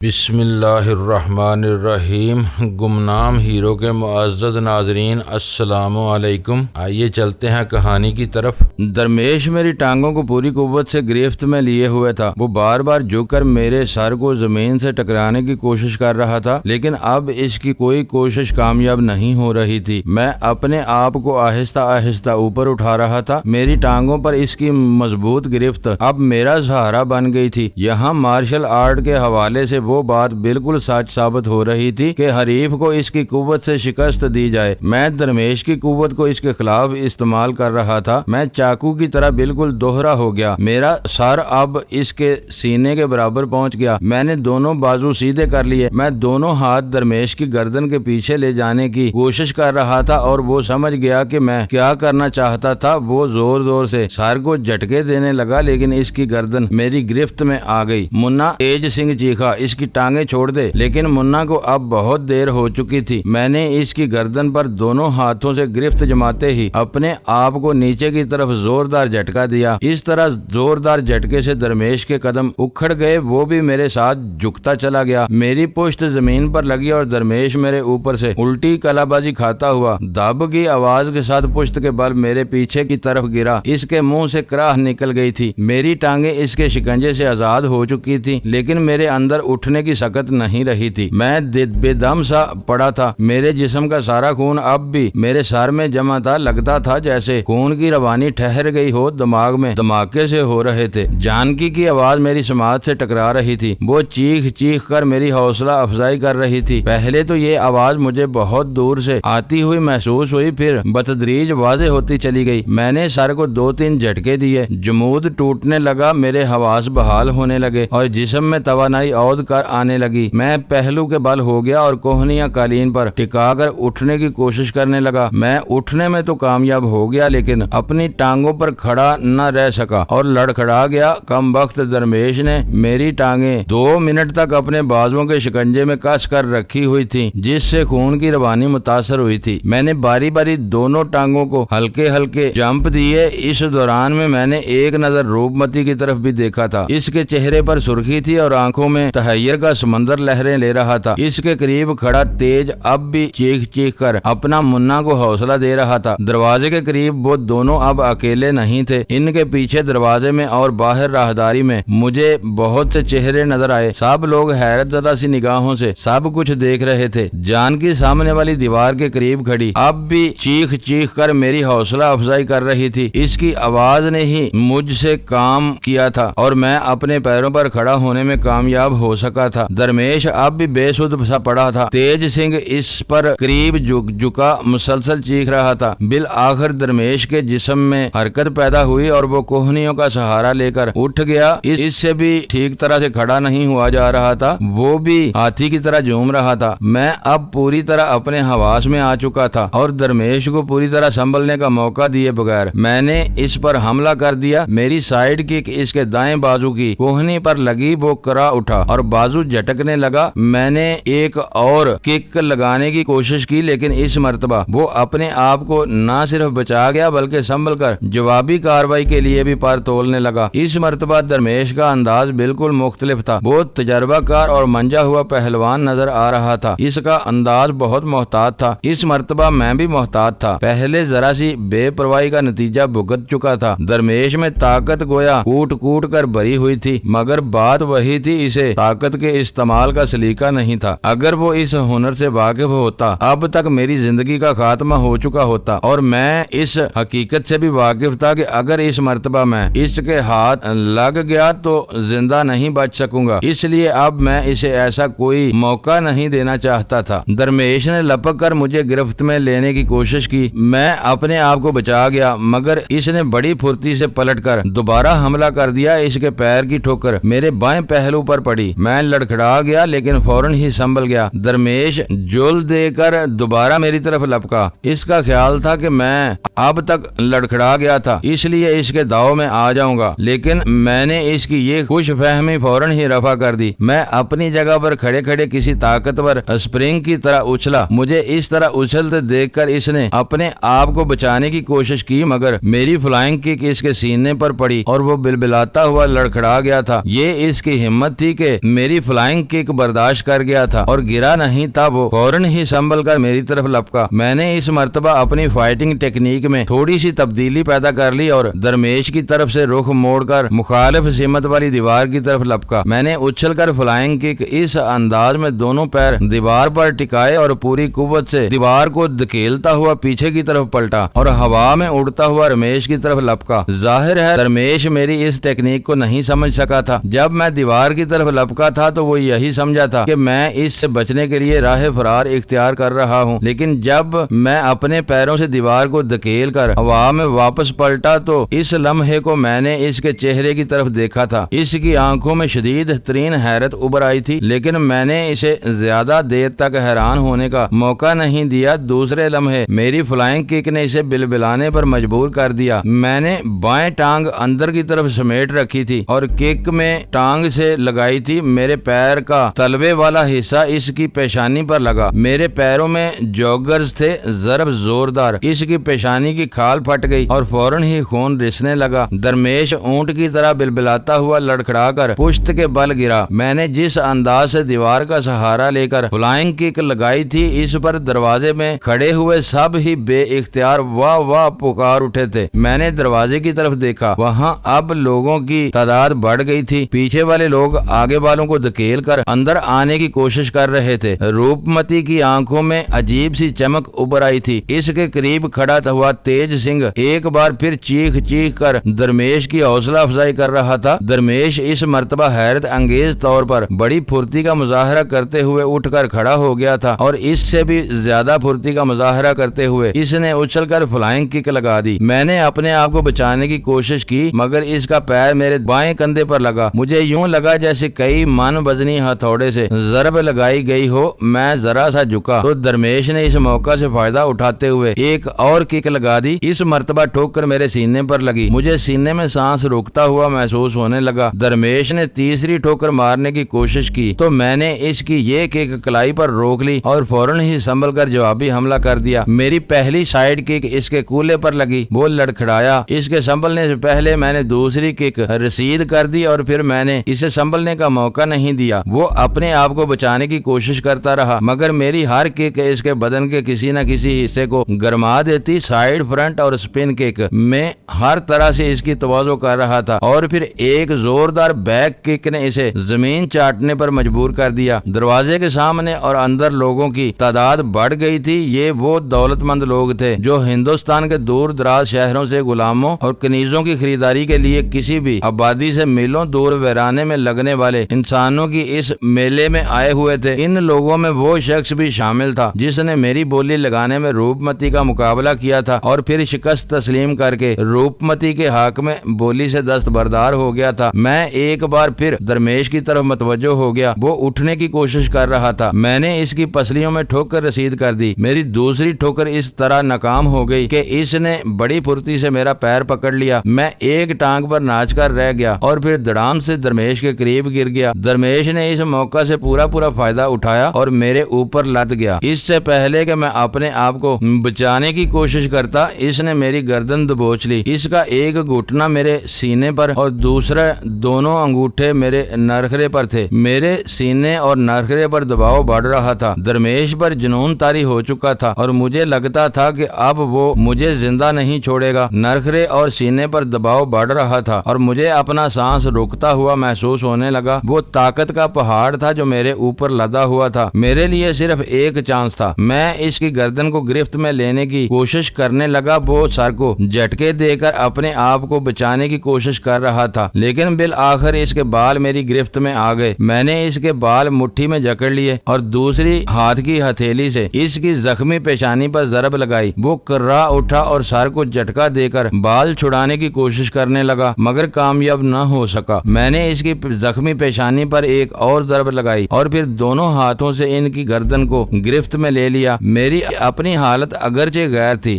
بسم اللہ الرحمن الرحیم۔ گمنام ہیرو کے معزز ناظرین السلام علیکم۔ آئیے چلتے ہیں کہانی کی طرف۔ درمیش میری ٹانگوں کو پوری قوت سے گرفت میں لیے ہوئے تھا۔ وہ بار بار جھک کر میرے سر کو زمین سے ٹکرانے کی کوشش کر رہا تھا، لیکن اب اس کی کوئی کوشش کامیاب نہیں ہو رہی تھی۔ میں اپنے آپ کو آہستہ آہستہ اوپر اٹھا رہا تھا۔ میری ٹانگوں پر اس کی مضبوط گرفت اب میرا سہارا بن گئی تھی۔ یہاں مارشل آرٹ کے حوالے سے وہ بات بالکل سچ ثابت ہو رہی تھی کہ حریف کو اس کی قوت سے شکست دی جائے۔ میں درمیش کی قوت کو اس کے خلاف استعمال کر رہا تھا۔ میں چاقو کی طرح بالکل دوہرا ہو گیا۔ میرا سر اب اس کے سینے کے برابر پہنچ گیا۔ میں نے دونوں بازو سیدھے کر لیے۔ میں دونوں ہاتھ درمیش کی گردن کے پیچھے لے جانے کی کوشش کر رہا تھا اور وہ سمجھ گیا کہ میں کیا کرنا چاہتا تھا۔ وہ زور زور سے سر کو جھٹکے دینے لگا، لیکن اس کی گردن میری گرفت میں آ گئی۔ منا تیج سنگھ چیخا، اس کی ٹانگیں چھوڑ دے، لیکن منا کو اب بہت دیر ہو چکی تھی۔ میں نے اس کی گردن پر دونوں ہاتھوں سے گرفت جماتے ہی اپنے آپ کو نیچے کی طرف زوردار جھٹکا دیا۔ اس طرح زوردار جھٹکے سے درمیش کے قدم اکھڑ گئے۔ وہ بھی میرے ساتھ جھکتا چلا گیا۔ میری پشت زمین پر لگی اور درمیش میرے اوپر سے الٹی کلا بازی کھاتا ہوا دب کی آواز کے ساتھ پشت کے بل میرے پیچھے کی طرف گرا۔ اس کے منہ سے کراہ نکل گئی تھی۔ میری ٹانگیں اس کے شکنجے سے آزاد ہو چکی تھی، لیکن میرے اندر اٹھنے کی سکت نہیں رہی تھی۔ میں بے دم سا پڑا تھا۔ میرے جسم کا سارا خون اب بھی میرے سر میں جمع تھا۔ لگتا تھا جیسے خون کی روانی ٹھہر گئی ہو۔ دماغ میں دھماکے سے ہو رہے تھے۔ جانکی کی آواز میری سماعت سے ٹکرا رہی تھی۔ وہ چیخ چیخ کر میری حوصلہ افزائی کر رہی تھی۔ پہلے تو یہ آواز مجھے بہت دور سے آتی ہوئی محسوس ہوئی، پھر بتدریج واضح ہوتی چلی گئی۔ میں نے سر کو 2-3 جھٹکے دیے۔ جمود ٹوٹنے لگا، میرے حواس بحال ہونے لگے اور جسم میں توانائی عود کر آنے لگی۔ میں پہلو کے بل ہو گیا اور کوہنیاں قالین پر ٹکا کر اٹھنے کی کوشش کرنے لگا۔ میں اٹھنے میں تو کامیاب ہو گیا، لیکن اپنی ٹانگوں پر کھڑا نہ رہ سکا اور لڑکھڑا گیا۔ کم وقت درمیش نے میری ٹانگیں 2 منٹ تک اپنے بازوؤں کے شکنجے میں کس کر رکھی ہوئی تھی، جس سے خون کی روانی متاثر ہوئی تھی۔ میں نے باری باری دونوں ٹانگوں کو ہلکے ہلکے جمپ دیے۔ اس دوران میں نے ایک نظر روپمتی کی طرف بھی دیکھا تھا۔ اس کے چہرے پر سرخی تھی اور آنکھوں میں تحیر کا سمندر لہریں لے رہا تھا۔ اس کے قریب کھڑا تیج اب بھی چیخ چیخ کر اپنا منا کو حوصلہ دے رہا تھا۔ دروازے کے قریب وہ دونوں اب اکیلے نہیں تھے۔ ان کے پیچھے دروازے میں اور باہر راہداری میں مجھے بہت سے چہرے نظر آئے۔ سب لوگ حیرت زدہ سی نگاہوں سے سب کچھ دیکھ رہے تھے۔ جان کی سامنے والی دیوار کے قریب کھڑی اب بھی چیخ چیخ کر میری حوصلہ افزائی کر رہی تھی۔ اس کی آواز نے ہی مجھ سے کام کیا تھا اور میں اپنے پیروں پر کھڑا ہونے میں کامیاب ہو سکا تھا۔ درمیش اب بھی بے سود سا پڑا تھا۔ تیج سنگھ اس پر قریب جھکا مسلسل چیخ رہا تھا۔ بالآخر درمیش کے جسم میں حرکت پیدا ہوئی اور وہ کوہنیوں کا سہارا لے کر اٹھ گیا۔ اس سے بھی ٹھیک طرح سے کھڑا نہیں ہوا جا رہا تھا۔ وہ بھی ہاتھی کی طرح جھوم رہا تھا۔ میں اب پوری طرح اپنے حواس میں آ چکا تھا اور درمیش کو پوری طرح سنبھلنے کا موقع دیے بغیر میں نے اس پر حملہ کر دیا۔ میری سائیڈ کک اس کے دائیں بازو کی کوہنی پر لگی، وہ کرا اٹھا اور بازو جھٹکنے لگا۔ میں نے ایک اور کک لگانے کی کوشش کی، لیکن اس مرتبہ وہ اپنے آپ کو نہ صرف بچا گیا بلکہ سنبھل کر جوابی کارروائی کے لیے بھی پر تولنے لگا۔ اس مرتبہ درمیش کا انداز بالکل مختلف تھا۔ وہ تجربہ کار اور منجا ہوا پہلوان نظر آ رہا تھا۔ اس کا انداز بہت محتاط تھا۔ اس مرتبہ میں بھی محتاط تھا۔ پہلے ذرا سی بے پرواہی کا نتیجہ بھگت چکا تھا۔ درمیش میں طاقت گویا کوٹ کوٹ کر بھری ہوئی تھی، مگر بات وہی تھی، اسے طاقت کے استعمال کا سلیقہ نہیں تھا۔ اگر وہ اس ہنر سے واقف ہوتا، اب تک میری زندگی کا خاتمہ ہو چکا ہوتا، اور میں اس حقیقت سے بھی واقف تھا کہ اگر اس مرتبہ میں اس کے ہاتھ لگ گیا تو زندہ نہیں بچ سکوں گا۔ اس لیے اب میں اسے ایسا کوئی موقع نہیں دینا چاہتا تھا۔ درمیش نے لپک کر مجھے گرفت میں لینے کی کوشش کی۔ میں اپنے آپ کو بچا گیا، مگر اس نے بڑی پھرتی سے پلٹ کر دوبارہ حملہ کر دیا۔ اس کے پیر کی ٹھوکر میرے بائیں پہلو پر پڑی۔ میں لڑکھڑا گیا، لیکن فوراً ہی سنبھل گیا۔ درمیش جول دے کر دوبارہ میری طرف لپکا۔ اس کا خیال تھا کہ میں اب تک لڑکھڑا گیا تھا، اس لیے اس کے داؤ میں آ جاؤں گا، لیکن میں نے اس کی یہ خوش فہمی فوراً ہی رفع کر دی۔ میں اپنی جگہ پر کھڑے کھڑے کسی طاقتور اسپرنگ کی طرح اچھلا۔ مجھے اس طرح اچھلتے دیکھ کر اس نے اپنے آپ کو بچانے کی کوشش کی، مگر میری فلائنگ کک اس کے سینے پر پڑی اور وہ بلبلاتا ہوا لڑکھڑا گیا تھا۔ یہ اس کی ہمت تھی کہ میری فلائنگ کک برداشت کر گیا تھا اور گرا نہیں تھا۔ وہ فوراً ہی سنبھل کر میری طرف لپکا۔ میں نے اس مرتبہ اپنی فائٹنگ ٹیکنیک میں تھوڑی سی تبدیلی پیدا کر لی اور درمیش کی طرف سے رخ موڑ کر مخالف سمت والی دیوار کی طرف لپکا۔ میں نے اچھل کر فلائنگ کک اس انداز میں دونوں پیر دیوار پر ٹکائے اور پوری قوت سے دیوار کو دھکیلتا ہوا پیچھے کی طرف پلٹا اور ہوا میں اڑتا ہوا رمیش کی طرف لپکا۔ ظاہر ہے درمیش میری اس ٹیکنیک کو نہیں سمجھ سکا تھا۔ جب میں دیوار کی طرف لپکا تھا تو وہ یہی سمجھا تھا کہ میں اس سے بچنے کے لیے راہ فرار اختیار کر رہا ہوں، لیکن جب میں اپنے پیروں سے دیوار کو دھکیل کر ہوا میں واپس پلٹا تو اس لمحے کو میں نے اس کے چہرے کی طرف دیکھا تھا۔ اس کی آنکھوں میں شدید ترین حیرت ابھر آئی تھی، لیکن میں نے اسے زیادہ دیر تک حیران ہونے کا موقع نہیں دیا۔ دوسرے لمحے میری فلائنگ کک نے اسے بلبلانے پر مجبور کر دیا۔ میں نے بائیں ٹانگ اندر کی طرف سمیٹ رکھی تھی اور کک میں ٹانگ سے لگائی تھی۔ میرے پیر کا تلوے والا حصہ اس کی پیشانی پر لگا۔ میرے پیروں میں جوگرز تھے۔ ضرب زوردار، اس کی پیشانی کی کھال پھٹ گئی اور فوراً ہی خون رسنے لگا۔ درمیش اونٹ کی طرح بلبلاتا ہوا لڑکھڑا کر پشت کے بل گرا۔ میں نے جس انداز سے دیوار کا سہارا لے کر فلائنگ کک لگائی تھی، اس پر دروازے میں کھڑے ہوئے سب ہی بے اختیار واہ واہ پکار اٹھے تھے۔ میں نے دروازے کی طرف دیکھا، وہاں اب لوگوں کی تعداد بڑھ گئی تھی۔ پیچھے والے لوگ آگے والوں کو دھکیل کر اندر آنے کی کوشش کر رہے تھے۔ روپمتی کی آنکھوں میں عجیب سی چمک ابھر آئی تھی۔ اس کے قریب کھڑا ہوا تیج سنگھ ایک بار پھر چیخ چیخ کر درمیش کی حوصلہ افزائی کر رہا تھا۔ درمیش اس مرتبہ حیرت انگیز طور پر بڑی پھرتی کا مظاہرہ کرتے ہوئے اٹھ کر کھڑا ہو گیا تھا اور اس سے بھی زیادہ پھرتی کا مظاہرہ کرتے ہوئے اس نے اچھل کر فلائنگ کک لگا دی۔ میں نے اپنے آپ کو بچانے کی کوشش کی، مگر اس کا پیر میرے بائیں کندھے پر لگا۔ مجھے یوں لگا جیسے کئی من وزنی ہتھوڑے سے ضرب لگائی گئی ہو۔ میں ذرا سا جھکا تو درمیش نے اس موقع سے فائدہ اٹھاتے ہوئے ایک اور کک لگا دی۔ اس مرتبہ ٹھوکر میرے سینے پر لگی۔ مجھے سینے میں سانس روکتا ہوا محسوس ہونے لگا۔ درمیش نے تیسری ٹھوکر مارنے کی کوشش کی تو میں نے اس کی یہ کک کلائی پر روک لی اور فوراً ہی سنبھل کر جوابی حملہ کر دیا۔ میری پہلی سائیڈ کک اس کے کولے پر لگی، وہ لڑکھڑایا۔ اس کے سنبھلنے سے پہلے میں نے دوسری کک رسید کر دی اور پھر میں نے اسے سنبھلنے کا موقع نہیں دیا۔ وہ اپنے آپ کو بچانے کی کوشش کرتا رہا، مگر میری ہر کک اس کے بدن کے کسی نہ کسی حصے کو گرما دیتی۔ سائیڈ، فرنٹ اور سپن کک میں ہر طرح سے اس کی تواضع کر رہا تھا اور پھر ایک زوردار بیک کک نے اسے زمین چاٹنے پر مجبور کر دیا۔ دروازے کے سامنے اور اندر لوگوں کی تعداد بڑھ گئی تھی۔ یہ وہ دولت مند لوگ تھے جو ہندوستان کے دور دراز شہروں سے غلاموں اور کنیزوں کی خریداری کے لیے کسی بھی آبادی سے میلوں دور ویرانے میں لگنے والے انسانوں کی اس میلے میں آئے ہوئے تھے۔ ان لوگوں میں وہ شخص بھی شامل تھا جس نے میری بولی لگانے میں روپمتی کا مقابلہ کیا تھا اور پھر شکست تسلیم کر کے روپمتی کے حق میں بولی سے دستبردار ہو گیا تھا۔ میں ایک بار پھر درمیش کی طرف متوجہ ہو گیا۔ وہ اٹھنے کی کوشش کر رہا تھا۔ میں نے اس کی پسلیوں میں ٹھوکر رسید کر دی۔ میری دوسری ٹھوکر اس طرح ناکام ہو گئی کہ اس نے بڑی پھرتی سے میرا پیر پکڑ لیا۔ میں ایک ٹانگ پر ناچ کر رہ گیا اور پھر دڑام سے درمیش کے قریب گر گیا۔ درمیش نے اس موقع سے پورا فائدہ اٹھایا اور میرے اوپر لد گیا۔ اس سے پہلے کہ میں اپنے آپ کو بچانے کی کوشش کرتا، اس نے میری گردن دبوچ لی۔ اس کا ایک گھٹنا میرے سینے پر اور دوسرا دونوں انگوٹھے میرے نرخرے پر تھے۔ میرے سینے اور نرخرے پر دباؤ بڑھ رہا تھا۔ درمیش پر جنون طاری ہو چکا تھا اور مجھے لگتا تھا کہ اب وہ مجھے زندہ نہیں چھوڑے گا۔ نرخرے اور سینے پر دباؤ بڑھ رہا تھا اور مجھے اپنا سانس روکتا ہوا محسوس ہونے لگا۔ وہ طاقت کا پہاڑ تھا جو میرے اوپر لدا ہوا تھا۔ میرے لیے صرف ایک چانس تھا۔ میں اس کی گردن کو گرفت میں لینے کی کوشش کرنے لگا۔ وہ سر کو جھٹکے دے کر اپنے آپ کو بچانے کی کوشش کر رہا تھا، لیکن بالآخر اس کے بال میری گرفت میں آ گئے۔ میں نے اس کے بال مٹھی میں جکڑ لیے اور دوسری ہاتھ کی ہتھیلی سے اس کی زخمی پیشانی پر ضرب لگائی۔ وہ کرا اٹھا اور سر کو جھٹکا دے کر بال چھڑانے کی کوشش کرنے لگا، مگر کامیاب نہ ہو سکا۔ میں نے اس کی زخمی پیشانی پر ایک اور ضرب لگائی اور پھر دونوں ہاتھوں سے ان کی گردن کو گرفت میں لے لیا۔ میری اپنی حالت اگرچہ غیر تھی،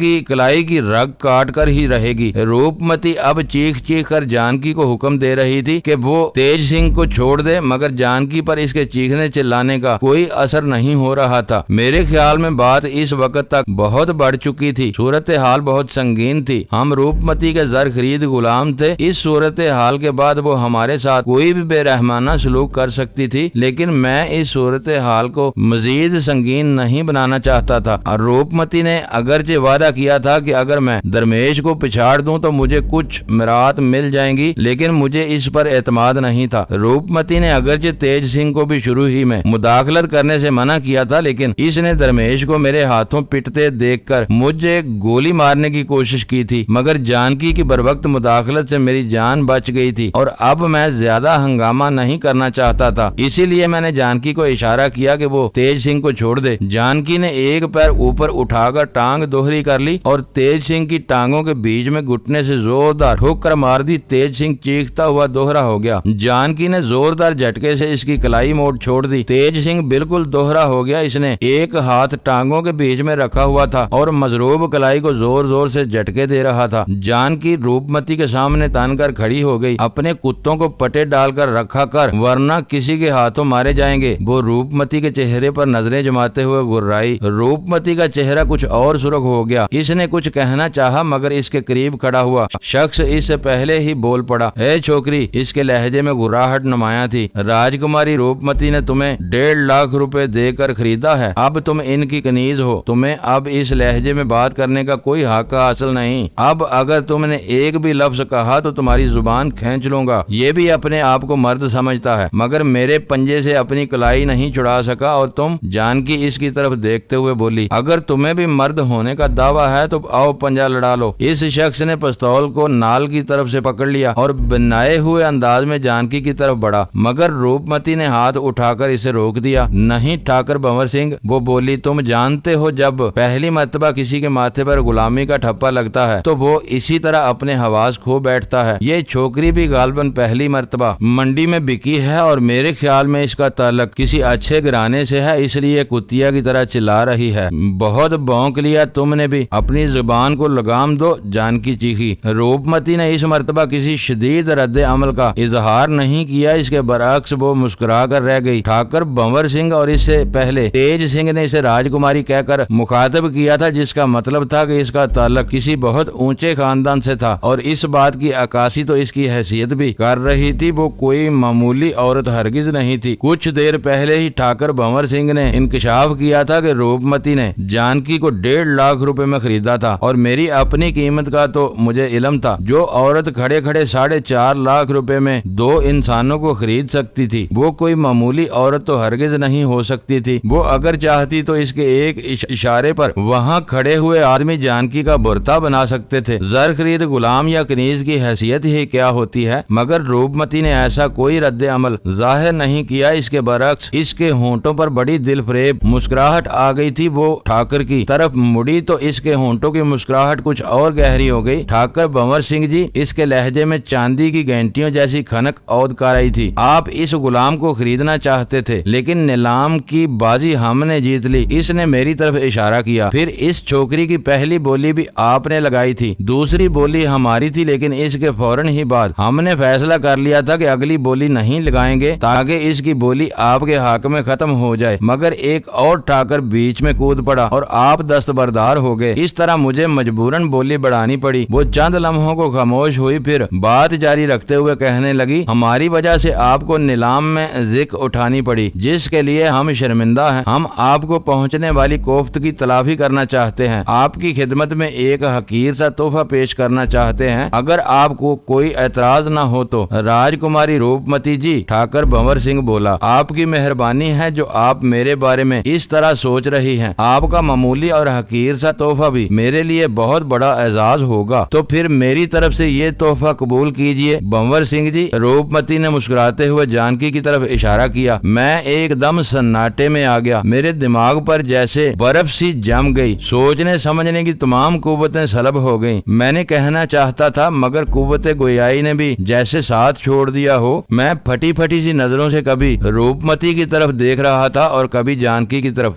کی کلائی کی رگ کاٹ کر ہی رہے گی۔ روپمتی اب چیخ چیخ کر جانکی کو حکم دے رہی تھی کہ وہ تیج سنگھ کو چھوڑ دے، مگر جانکی پر اس کے چیخنے چلانے کا کوئی اثر نہیں ہو رہا تھا۔ میرے خیال میں بات اس وقت تک بہت بڑھ چکی تھی، صورتحال بہت سنگین تھی۔ ہم روپمتی کے زر خرید غلام تھے۔ اس صورتحال کے بعد وہ ہمارے ساتھ کوئی بھی بے رحمانہ سلوک کر سکتی تھی، لیکن میں اس صورتحال کو مزید سنگین نہیں بنانا چاہتا تھا۔ اور روپمتی نے اگرچہ وعدہ کیا تھا کہ اگر میں درمیش کو پچھاڑ دوں تو مجھے کچھ مرات مل جائیں گی، لیکن مجھے اس پر اعتماد نہیں تھا۔ روپمتی نے اگرچہ تیج سنگھ کو بھی شروع ہی میں مداخلت کرنے سے منع کیا تھا، لیکن اس نے درمیش کو میرے ہاتھوں پٹتے دیکھ کر مجھے گولی مارنے کی کوشش کی تھی، مگر جانکی کی بروقت مداخلت سے میری جان بچ گئی تھی اور اب میں زیادہ ہنگامہ نہیں کرنا چاہتا تھا۔ اسی لیے میں نے جانکی کو اشارہ کیا کہ وہ تیج سنگھ کو چھوڑ دے۔ جانکی نے ایک پیر اوپر اٹھا کر ٹانگ دوہری کر لی اور تیج سنگھ کی ٹانگوں کے بیچ میں گھٹنے سے زوردار ٹھوکر مار دی۔ تیج سنگھ چیختا ہوا دوہرا ہو گیا۔ جانکی نے زوردار جھٹکے سے اس کی کلائی موڑ چھوڑ دی۔ تیج سنگھ بالکل دوہرا ہو گیا۔ اس نے ایک ہاتھ ٹانگوں کے بیچ میں رکھا ہوا تھا اور مضروب کلائی کو زور زور سے جھٹکے دے رہا تھا۔ جانکی روپمتی کے سامنے تن کر کھڑی ہو گئی۔ اپنے کتوں کو پٹے ڈال کر رکھا کر، ورنہ کسی کے ہاتھوں مارے جائیں گے۔ وہ روپمتی کے چہرے پر نظریں جماتے ہوئے گرائی۔ روپمتی کا چہرہ کچھ اور سرخ ہو گیا۔ اس نے کچھ کہنا چاہا، مگر اس کے قریب کھڑا ہوا شخص اس سے پہلے ہی بول پڑا۔ اے چھوکری! اس کے لہجے میں گراہٹ نمایاں تھی۔ راجکماری روپمتی نے تمہیں 1.5 لاکھ روپے دے کر خریدا ہے، اب تم ان کی کنیز ہو، تمہیں اب اس لہجے میں بات کرنے کا کوئی حق حاصل نہیں۔ اب اگر تم نے ایک بھی لفظ کہا تو تمہاری زبان کھینچ لوں گا۔ یہ بھی اپنے آپ کو مرد سمجھتا ہے، مگر میرے پنجے سے اپنی کلائی نہیں چھڑا سکا اور تم؟ جانکی اس کی طرف دیکھتے ہوئے بولی، اگر تمہیں بھی مرد ہونے کا دعویٰ ہے تو آؤ پنجہ لڑا لو۔ اس شخص نے پستول کو نال کی طرف سے پکڑ لیا اور بنائے ہوئے انداز میں جانکی کی طرف بڑھا، مگر روپمتی نے ہاتھ اٹھا کر اسے روک دیا۔ نہیں ٹھاکر بھنور سنگھ، وہ بولی، تم جانتے ہو جب پہلی مرتبہ کسی کے ماتھے پر غلامی کا ٹھپا لگتا ہے تو وہ اسی طرح اپنے حواس کھو بیٹھتا ہے۔ یہ چھوکری بھی غالباً پہلی مرتبہ منڈی میں بکی ہے اور میرے خیال میں اس کا تعلق کسی اچھے گھرانے سے ہے، اس لیے کتیا کی طرح چلا رہی ہے۔ بہت بھونک لیا تم نے بھی، اپنی زبان کو لگام دو، جانکی چیخی۔ روپمتی نے اس مرتبہ کسی شدید رد عمل کا اظہار نہیں کیا، اس کے برعکس وہ مسکرا کر رہ گئی۔ ٹھاکر بھنور سنگھ اور اس سے پہلے تیج سنگھ نے اسے راجکماری کہہ کر مخاطب کیا تھا، جس کا مطلب تھا کہ اس کا تعلق کسی بہت اونچے خاندان سے تھا، اور اس بات کی عکاسی تو اس کی حیثیت بھی کر رہی تھی۔ وہ کوئی معمولی عورت ہرگز نہیں تھی۔ کچھ دیر پہلے ہی ٹھاکر بھنور سنگھ نے انکشاف کیا تھا کہ روپمتی نے جانکی کو 1.5 لاکھ روپے میں خریدا تھا، اور میری اپنی قیمت کا تو مجھے علم تھا۔ جو عورت کھڑے کھڑے 4.5 لاکھ روپے میں 2 انسانوں کو خرید سکتی تھی، وہ کوئی معمولی عورت تو ہرگز نہیں ہو سکتی تھی۔ وہ اگر چاہتی تو اس کے ایک اشارے پر وہاں کھڑے ہوئے آدمی جانکی کا برتا بنا سکتے تھے۔ زر خرید غلام یا کنیز کی حیثیت ہی کیا ہوتی ہے، مگر روپمتی نے ایسا کوئی رد عمل ظاہر نہیں کیا۔ اس کے برعکس اس کے ہونٹوں پر بڑی دل فریب مسکراہٹ آ گئی تھی۔ وہ ٹھاکر کی طرف مڑی تو اس کے ہونٹوں کی مسکراہٹ کچھ اور گہری ہو گئی۔ ٹھاکر بھنور سنگھ جی، اس کے لہجے میں چاندی کی گھنٹیوں جیسی کھنک عود کر آئی تھی، آپ اس غلام کو خریدنا چاہتے تھے، لیکن نیلام کی بازی ہم نے جیت لی۔ اس نے میری طرف اشارہ کیا۔ پھر اس چھوکری کی پہلی بولی بھی آپ نے لگائی تھی، دوسری بولی ہماری تھی، لیکن اس کے فوراً ہی بعد ہم نے فیصلہ کر لیا تھا کہ اگلی بولی نہیں لگائیں گے تاکہ اس کی بولی آپ کے حق میں ختم ہو جائے، مگر ایک اور ٹھاکر بیچ میں کود پڑا اور آپ دستبردار ہو گئے۔ اس طرح مجھے مجبوراً بولی بڑھانی پڑی۔ وہ چند لمحوں کو خاموش ہوئی، پھر بات جاری رکھتے ہوئے کہنے لگی، ہماری وجہ سے آپ کو نیلام میں ذک اٹھانی پڑی، جس کے لیے ہم شرمندہ ہیں۔ ہم آپ کو پہنچنے والی کوفت کی تلافی کرنا چاہتے ہیں، آپ کی خدمت میں ایک حقیر سا تحفہ پیش کرنا چاہتے ہیں، اگر آپ کو کوئی اعتراض نہ ہو تو۔ راجکماری روپمتی جی، ٹھاکر بھنور سنگھ بولا، آپ کی مہربانی ہے جو آپ میرے بارے میں اس طرح سوچ رہی ہیں۔ آپ کا معمولی اور حقیر سا تحفہ بھی میرے لیے بہت بڑا اعزاز ہوگا، تو پھر میری طرف سے یہ تحفہ قبول کیجئے۔ بھنور سنگھ جی، روپمتی نے مسکراتے ہوئے جانکی کی طرف اشارہ کیا۔ میں ایک دم سناٹے میں آ گیا، میرے دماغ پر جیسے برف سی جم گئی، سوچنے سمجھنے کی تمام قوتیں سلب ہو گئیں۔ میں نے کہنا چاہتا تھا، مگر قوت گویائی نے بھی جیسے ساتھ چھوڑ دیا ہو۔ میں پھٹی پھٹی سی نظروں سے کبھی روپمتی کی طرف دیکھ رہا تھا اور کبھی جانکی کی طرف۔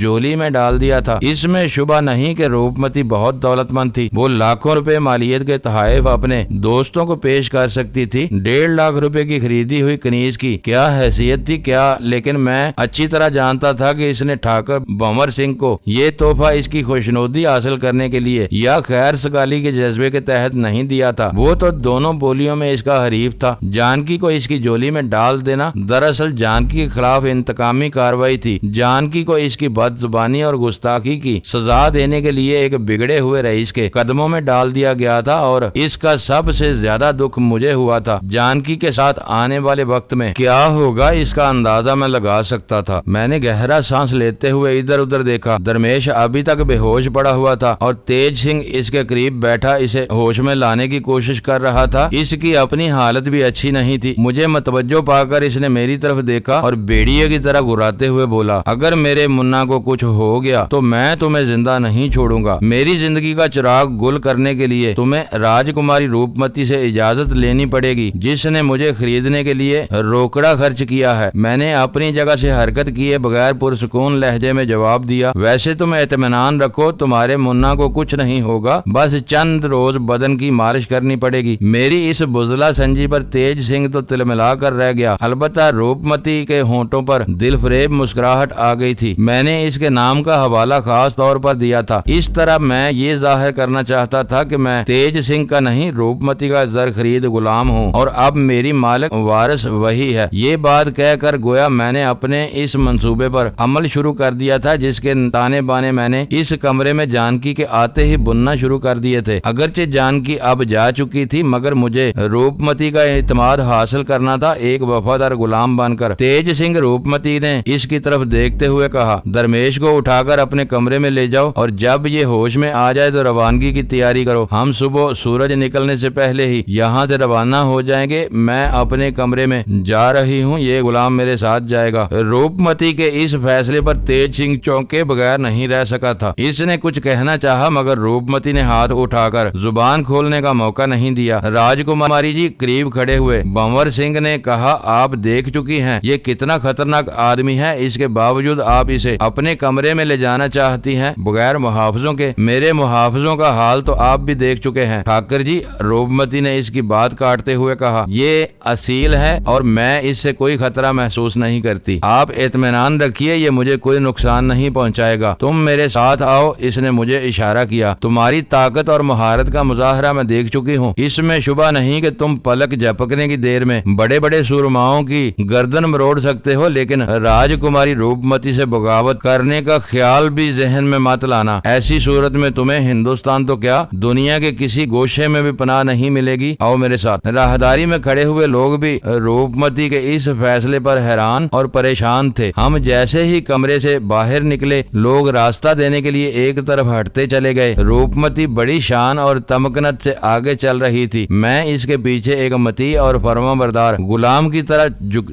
جولی میں ڈال دیا تھا۔ اس میں شبہ نہیں کہ روپ متی بہت دولت مند تھی، وہ لاکھوں روپے مالیت کے تحائف اپنے دوستوں کو پیش کر سکتی تھی۔ 1.5 لاکھ روپے کی خریدی ہوئی کنیز کی کیا حیثیت تھی کیا، لیکن میں اچھی طرح جانتا تھا کہ اس نے ٹھاکر بھنور سنگھ کو یہ تحفہ اس کی خوشنودی حاصل کرنے کے لیے یا خیر سگالی کے جذبے کے تحت نہیں دیا تھا، وہ تو دونوں بولیوں میں اس کا حریف تھا۔ جانکی کو اس کی جولی میں ڈال دینا دراصل جانکی کے خلاف انتقامی کارروائی تھی۔ جانکی کو اس کی بد زبانی اور گستاخی کی سزا دینے کے لیے ایک بگڑے ہوئے رئیس کے قدموں میں ڈال دیا گیا تھا، اور اس کا سب سے زیادہ دکھ مجھے ہوا تھا۔ جانکی کے ساتھ آنے والے وقت میں کیا ہوگا اس کا اندازہ میں لگا سکتا تھا۔ میں نے گہرا سانس لیتے ہوئے ادھر ادھر دیکھا۔ درمیش ابھی تک بے ہوش پڑا ہوا تھا اور تیج سنگھ اس کے قریب بیٹھا اسے ہوش میں لانے کی کوشش کر رہا تھا۔ اس کی اپنی حالت بھی اچھی نہیں تھی۔ مجھے متوجہ پا کر اس نے میری طرف دیکھا اور بیڑیے کی طرح گراتے ہوئے بولا، اگر میرے منا کو کچھ ہو گیا تو میں تمہیں زندہ نہیں چھوڑوں گا۔ میری زندگی کا چراغ گل کرنے کے لیے تمہیں راجکماری روپ متی سے اجازت لینی پڑے گی، جس نے مجھے خریدنے کے لیے روکڑا خرچ کیا ہے۔ میں نے اپنی جگہ سے حرکت کیے بغیر پرسکون لہجے میں جواب دیا، ویسے تم اطمینان رکھو، تمہارے منا کو کچھ نہیں ہوگا، بس چند روز بدن کی مالش کرنی پڑے گی۔ میری اس بزدل سنجی پر تیج سنگھ تو تلملا کر رہ گیا، البتہ روپ متی کے ہونٹوں پر دل فریب مسکراہٹ آ گئی تھی۔ میں نے اس کے نام کا حوالہ خاص طور پر دیا تھا، اس طرح میں یہ ظاہر کرنا چاہتا تھا کہ میں تیج سنگھ کا نہیں روپ متی کا زر خرید غلام ہوں اور اب میری مالک وارث وہی ہے۔ یہ بات کہہ کر گویا میں نے اپنے اس منصوبے پر عمل شروع کر دیا تھا، جس کے تانے بانے میں نے اس کمرے میں جانکی کے آتے ہی بننا شروع کر دیے تھے۔ اگرچہ جانکی اب جا چکی تھی، مگر مجھے روپ متی کا اعتماد حاصل کرنا تھا ایک وفادار غلام بن کر۔ تیج سنگھ روپ متی نے اس کی طرف دیکھتے ہوئے کہا، درمیش کو اٹھا کر اپنے کمرے میں لے جاؤ اور جب یہ ہوش میں آ جائے تو روانگی کی تیاری کرو۔ ہم صبح سورج نکلنے سے پہلے ہی یہاں سے روانہ ہو جائیں گے۔ میں اپنے کمرے میں جا رہی ہوں، یہ غلام میرے ساتھ جائے گا۔ روپ متی کے اس فیصلے پر تیج سنگھ چونکے بغیر نہیں رہ سکا تھا۔ اس نے کچھ کہنا چاہا مگر روپ متی نے ہاتھ اٹھا کر زبان کھولنے کا موقع نہیں دیا۔ راجکماری جی قریب کھڑے ہوئے بھنور سنگھ نے کہا، آپ دیکھ چکی ہیں یہ کتنا خطرناک آدمی ہے، اس کے باوجود آپ اسے اپنے کمرے میں لے جانا چاہتی ہیں بغیر محافظوں کے۔ میرے محافظوں کا حال تو آپ بھی دیکھ چکے ہیں ٹھاکر جی، روپ متی نے اس کی بات کاٹتے ہوئے کہا، یہ اصیل ہے اور میں اس سے کوئی خطرہ محسوس نہیں کرتی۔ آپ اطمینان رکھیے، یہ مجھے کوئی نقصان نہیں پہنچائے گا۔ تم میرے ساتھ آؤ۔ اس نے مجھے اشارہ کیا۔ تمہاری طاقت اور مہارت کا مظاہرہ میں دیکھ چکی ہوں، اس میں شبہ نہیں کہ تم پلک جھپکنے کی دیر میں بڑے بڑے سورماؤں کی گردن مروڑ سکتے ہو، لیکن راجکماری روپ متی سے بغاوت کرنے کا خیال بھی ذہن میں مت لانا۔ ایسی صورت میں تمہیں ہندوستان تو کیا دنیا کے کسی گوشے میں بھی پناہ نہیں ملے گی۔ آؤ میرے ساتھ۔ راہداری میں کھڑے ہوئے لوگ بھی روپ متی کے اس فیصلے پر حیران اور پریشان تھے۔ ہم جیسے ہی کمرے سے باہر نکلے، لوگ راستہ دینے کے لیے ایک طرف ہٹتے چلے گئے۔ روپ متی بڑی شان اور تمکنت سے آگے چل رہی تھی، میں اس کے پیچھے ایک مطیع اور فرمانبردار غلام کی طرح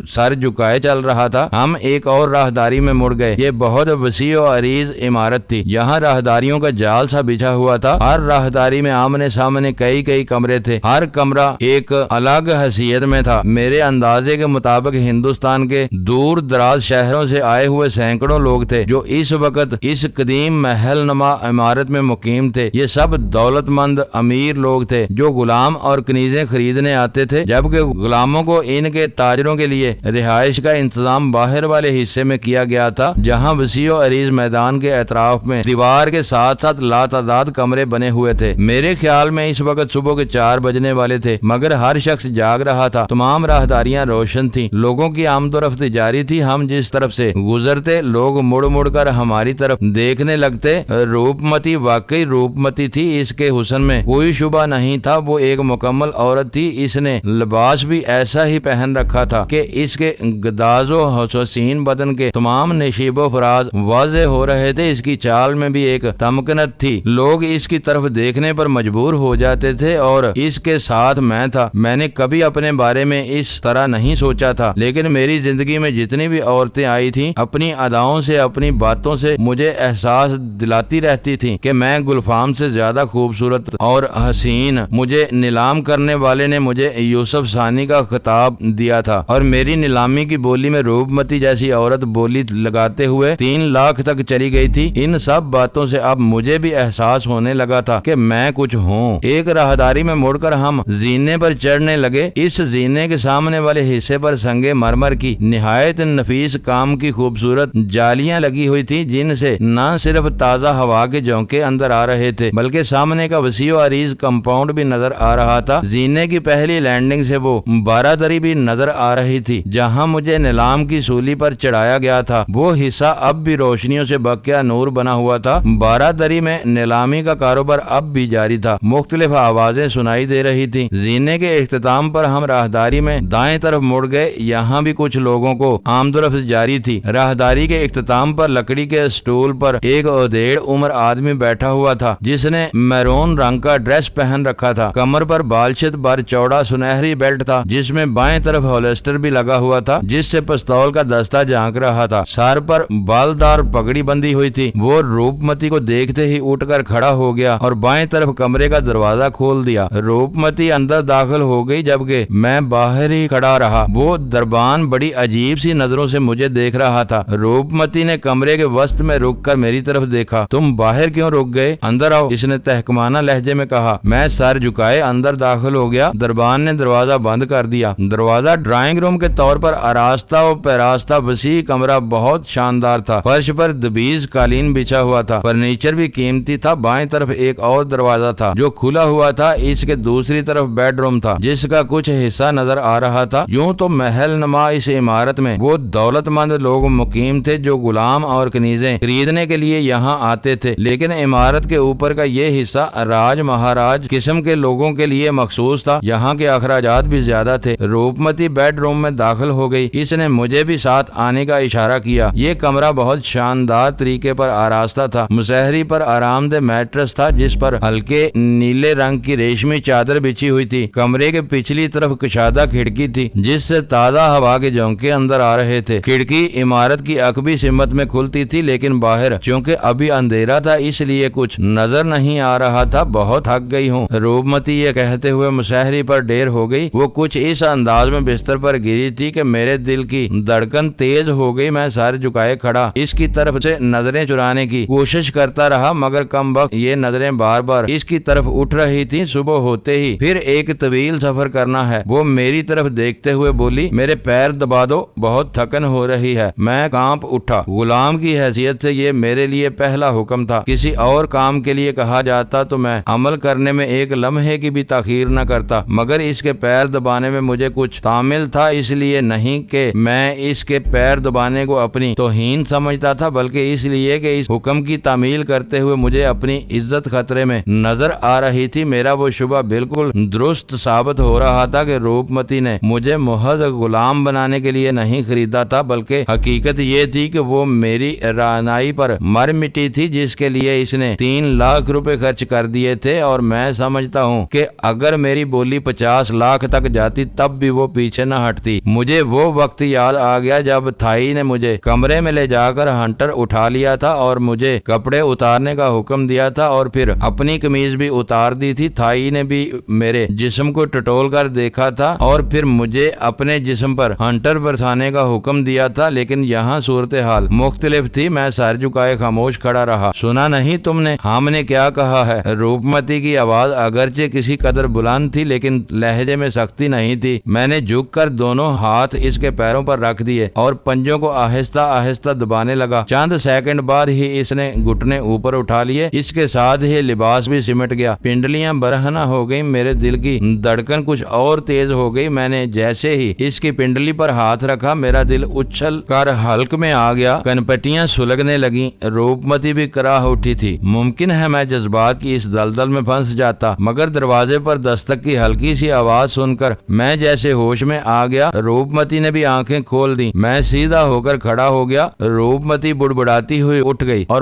سر جھکائے چل رہا تھا۔ ہم ایک اور راہداری میں مڑ گئے۔ یہ بہت وسیع و عریض عمارت تھی، یہاں راہداریوں کا جال سا بچھا ہوا تھا۔ ہر راہداری میں آمنے سامنے کئی کمرے تھے، ہر کمرہ ایک الگ حیثیت میں تھا۔ میرے اندازے کے مطابق ہندوستان کے دور دراز شہروں سے آئے ہوئے سینکڑوں لوگ تھے جو اس وقت اس قدیم محل نما عمارت میں مقیم تھے۔ یہ سب دولت مند امیر لوگ تھے جو غلام اور کنیزیں خریدنے آتے تھے، جبکہ غلاموں کو ان کے تاجروں کے لیے رہائش کا انتظام باہر والے حصے میں کیا گیا تھا، جہاں وسیع و عریض میدان کے اطراف میں دیوار کے ساتھ ساتھ لاتعداد کمرے بنے ہوئے تھے۔ میرے خیال میں اس وقت صبح کے 4 بجنے والے تھے، مگر ہر شخص جاگ رہا تھا۔ تمام راہداریاں روشن تھیں، لوگوں کی آمد و رفت جاری تھی۔ ہم جس طرف سے گزرتے لوگ مڑ کر ہماری طرف دیکھنے لگتے۔ روپ متی واقعی روپ متی تھی، اس کے حسن میں کوئی شبہ نہیں تھا۔ وہ ایک مکمل عورت تھی۔ اس نے لباس بھی ایسا ہی پہن رکھا تھا کہ اس کے گداز و حسین بدن کے تمام نشیب و فراز واضح ہو رہے تھے۔ اس کی چال میں بھی ایک تمکنت تھی، لوگ اس کی طرف دیکھنے پر مجبور ہو جاتے تھے اور اس کے ساتھ میں تھا۔ میں نے کبھی اپنے بارے میں اس طرح نہیں سوچا تھا، لیکن میری زندگی میں جتنی جتنی بھی عورتیں آئی تھیں اپنی اداؤں سے اپنی باتوں سے مجھے احساس دلاتی رہتی تھیں کہ میں گلفام سے زیادہ خوبصورت اور حسین. مجھے نیلام کرنے والے نے مجھے یوسف ثانی کا خطاب دیا تھا اور میری نیلامی کی بولی میں روپ متی جیسی عورت بولی لگاتے ہوئے 3 لاکھ تک چلی گئی تھی. ان سب باتوں سے اب مجھے بھی احساس ہونے لگا تھا کہ میں کچھ ہوں. ایک راہداری میں مڑ کر ہم زینے پر چڑھنے لگے. اس زینے کے سامنے والے حصے پر سنگ مرمر کی نہایت نفیس کام کی خوبصورت جالیاں لگی ہوئی تھی جن سے نہ صرف تازہ ہوا کے جھونکے اندر آ رہے تھے بلکہ سامنے کا وسیع و عریض کمپاؤنڈ بھی نظر آ رہا تھا. زینے کی پہلی لینڈنگ سے وہ بارادری بھی نظر آ رہی تھی جہاں مجھے نیلام کی سولی پر چڑھایا گیا تھا. وہ حصہ اب بھی روشنیوں سے بقیہ نور بنا ہوا تھا. بارادری میں نیلامی کا کاروبار اب بھی جاری تھا. مختلف آوازیں سنائی دے رہی تھی. زینے کے اختتام پر ہم راہداری میں دائیں طرف مڑ گئے. یہاں بھی کچھ لوگوں کو آمد و رفت جاری تھی. راہداری کے اختتام پر لکڑی کے اسٹول پر ایک ادھیڑ عمر آدمی بیٹھا ہوا تھا جس نے میرون رنگ کا ڈریس پہن رکھا تھا. کمر پر بالشت بر چوڑا سنہری بیلٹ تھا جس میں بائیں طرف ہولسٹر بھی لگا ہوا تھا جس سے پستول کا دستہ جھانک رہا تھا. سر پر بالدار پگڑی بندی ہوئی تھی. وہ روپ متی کو دیکھتے ہی اٹھ کر کھڑا ہو گیا اور بائیں طرف کمرے کا دروازہ کھول دیا. روپ متی اندر داخل ہو گئی جبکہ میں باہر ہی کھڑا رہا. وہ دربان بڑی عجیب سی نظروں سے مجھے دیکھ رہا تھا. روپ متی نے کمرے کے وسط میں رک کر میری طرف دیکھا. تم باہر کیوں رک گئے؟ اندر آؤ، اس نے تحکمانہ لہجے میں کہا. میں سر جھکائے اندر داخل ہو گیا. دربان نے دروازہ بند کر دیا. دروازہ ڈرائنگ روم کے طور پر آراستہ و پیراستہ وسیع کمرہ بہت شاندار تھا. فرش پر دبیز قالین بچھا ہوا تھا. فرنیچر بھی قیمتی تھا. بائیں طرف ایک اور دروازہ تھا جو کھلا ہوا تھا. اس کے دوسری طرف بیڈ روم تھا جس کا کچھ حصہ نظر آ رہا تھا. یوں تو محل نما اس عمارت میں وہ دولت مند لوگ مقیم تھے جو غلام اور کنیزیں خریدنے کے لیے یہاں آتے تھے، لیکن عمارت کے اوپر کا یہ حصہ راج مہاراج قسم کے لوگوں کے لیے مخصوص تھا. یہاں کے اخراجات بھی زیادہ تھے. روپمتی بیڈ روم میں داخل ہو گئی. اس نے مجھے بھی ساتھ آنے کا اشارہ کیا. یہ کمرہ بہت شاندار طریقے پر آراستہ تھا. مسہری پر آرام دہ میٹرس تھا جس پر ہلکے نیلے رنگ کی ریشمی چادر بچھی ہوئی تھی. کمرے کے پچھلی طرف کشادہ کھڑکی تھی جس سے تازہ ہوا کے جھونکے اندر آ رہے تھے. کھڑکی عمارت کی عقبی سمت میں کھلتی تھی لیکن باہر چونکہ ابھی اندھیرا تھا اس لیے کچھ نظر نہیں آ رہا تھا. بہت تھک گئی ہوں. روپمتی یہ کہتے ہوئے مسہری پر ڈیر ہو گئی. وہ کچھ اس انداز میں بستر پر گری تھی کہ میرے دل کی دھڑکن تیز ہو گئی. میں سر جھکائے کھڑا اس کی طرف سے نظریں چرانے کی کوشش کرتا رہا مگر کم وقت یہ نظریں بار بار اس کی طرف اٹھ رہی تھی. صبح ہوتے ہی پھر ایک طویل سفر کرنا ہے. وہ میری طرف دیکھتے ہوئے بولی. میرے پیر دبا دو، بہت تھکن ہو رہی ہے. میں کانپ اٹھا. غلام کی حیثیت سے یہ میرے لیے پہلا حکم تھا. کسی اور کام کے لیے کہا جاتا تو میں عمل کرنے میں ایک لمحے کی بھی تاخیر نہ کرتا مگر اس کے پیر دبانے میں مجھے کچھ تعمل تھا. اس لیے نہیں کہ میں اس کے پیر دبانے کو اپنی توہین سمجھتا تھا بلکہ اس لیے کہ اس حکم کی تعمیل کرتے ہوئے مجھے اپنی عزت خطرے میں نظر آ رہی تھی. میرا وہ شبہ بالکل درست ثابت ہو رہا تھا کہ روپمتی نے مجھے محض غلام بنانے کے لیے نہیں خریدا تھا بلکہ حقیقت یہ تھی کہ وہ میری رہنائی پر مر مٹی تھی جس کے لیے اس نے 3 لاکھ روپے خرچ کر دیے تھے. اور میں سمجھتا ہوں کہ اگر میری بولی 50 لاکھ تک جاتی تب بھی وہ پیچھے نہ ہٹتی. مجھے وہ وقت یاد آ گیا جب تھائی نے مجھے کمرے میں لے جا کر ہنٹر اٹھا لیا تھا اور مجھے کپڑے اتارنے کا حکم دیا تھا اور پھر اپنی قمیض بھی اتار دی تھی. تھائی نے بھی میرے جسم کو ٹٹول کر دیکھا تھا اور پھر مجھے اپنے جسم پر ہنٹر برسانے کا حکم دیا تھا لیکن یہاں صورتحال مختلف تھی. میں سر جھکائے خاموش کھڑا رہا. سنا نہیں تم نے ہم نے کیا کہا ہے؟ روپمتی کی آواز اگرچہ کسی قدر بلند تھی لیکن لہجے میں سختی نہیں تھی. میں نے جھک کر دونوں ہاتھ اس کے پیروں پر رکھ دیے اور پنجوں کو آہستہ آہستہ دبانے لگا. چند سیکنڈ بعد ہی اس نے گھٹنے اوپر اٹھا لیے. اس کے ساتھ ہی لباس بھی سمٹ گیا. پنڈلیاں برہنہ ہو گئی. میرے دل کی دھڑکن کچھ اور تیز ہو گئی. میں نے جیسے ہی اس کی پنڈلی پر ہاتھ رکھا میرا دل اچھل کر حلق میں آ گیا. کنپٹیاں سلگنے لگیں. روپمتی بھی کراہ اٹھی تھی. ممکن ہے میں جذبات کی اس دلدل میں پھنس جاتا مگر دروازے پر دستک کی ہلکی سی آواز سن کر میں جیسے ہوش میں آ گیا. روپمتی نے بھی آنکھیں کھول دی. میں سیدھا ہو کر کھڑا ہو گیا. روپمتی بڑبڑاتی ہوئی اٹھ گئی اور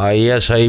ISI